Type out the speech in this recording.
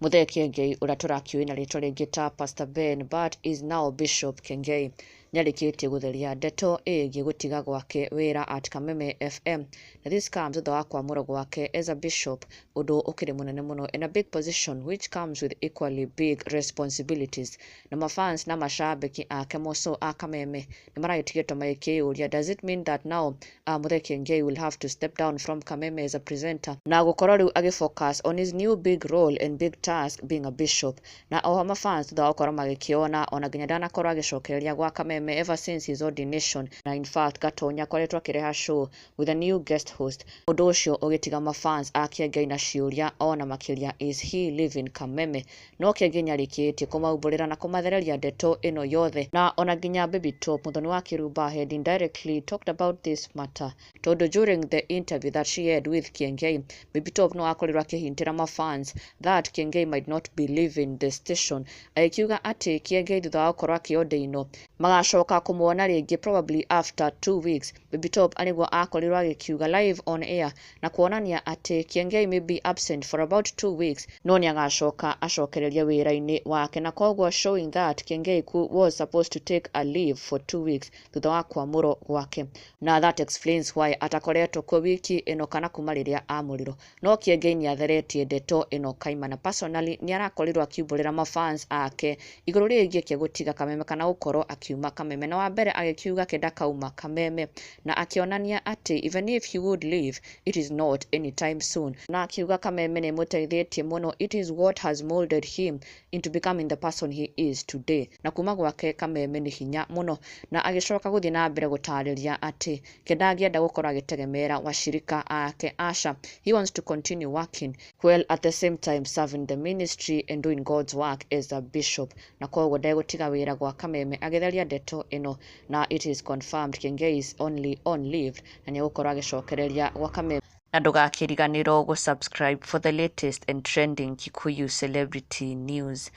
Muthee Kiengei uria turakiuĩ na rĩtwa rĩngĩ ta Pastor Ben but is now Bishop Kiengei nĩarĩkĩtie gũtheria ndeto ĩgiĩ gũtiga gwake wĩra at Kameme FM, na this comes thutha wa kwamũrwo gwake as a bishop, ũndũ ũkĩrĩ mũnene mũno in a big position which comes with equally big responsibilities. Na mafans na mashabiki ake moso a Kameme nĩmaragĩtigĩtwo magĩkĩyũria, does it mean that now Muthee Kiengei will have to step down from Kameme as a presenter na gũkorwo rĩu agĩfocus on his new big role and big task being a bishop? Na oho mafans thutha wa gũkorwo magĩkĩona ona nginya ndanakorwo agĩcokereria gwa Kameme ever since his ordination, na in fact Gatonya akoretwo akĩreha show with a new guest host. Ũndũ ũcio ũgĩtiga mafans a Kiengei na ciũria ona makĩria, is he leaving Kameme? No Kiengei nĩarĩkĩtie kũmaumbũrĩra na kũmathereria ndeto ĩno yothe, na ona nginya Baby Top Muthoni wa Kiruba had indirectly talked about this matter, tondũ during the interview that she had with Kiengei, Baby Top no akorirwo akĩhintĩra mafans that Kiengei might not be leaving the station, akiuga atĩ Kiengei thutha wa gũkorwo akĩordainwo magacoka kũmuona rĩngĩ probably after 2 weeks. Baby Top anĩguo akorirwo agĩkiuga live on air na kuonania atĩ Kiengei may be absent for about 2 weeks, no nĩagacoka acokererie wĩra-inĩ wake, na koguo showing that Kiengei was supposed to take a leave for 2 weeks thutha wa kwamũrwo gwake, na that explains why atakoretwo kwa wiki ĩno kana kuma rĩrĩa amũrirwo. No Kiengei nĩatheretie ndeto ĩno kaima, na personally nĩarakorirwo akiumbũrĩra mafans ake igũrũ rĩgiĩ kĩa gũtiga Kameme kana gũkorwo akiuma Kameme, na wa mbere agĩkiuga kenda kauma Kameme na akĩonania atĩ even if he would leave it is not anytime soon, na akiuga Kameme nĩmũteithĩtie mũno, it is what has molded him into becoming the person he is today, na kuma gwake Kameme nĩ hinya mũno, na agĩcoka gũthiĩ na mbere gũtarĩria atĩ kenda angĩenda gũkorwo agĩtegemeera washirika ake, aca, he wants to continue working while at the same time serving the ministry and doing God's work as a bishop, na koguo ndegũtiga wĩra gwa Kameme agĩtheria ndeto ĩno, na it is confirmed Kiengei is only on leave na nĩegũkorwo agĩcokereria gwa Kameme. Na ndũgakĩriganĩrwo gũsubscribe for the latest and trending Kikuyu celebrity news.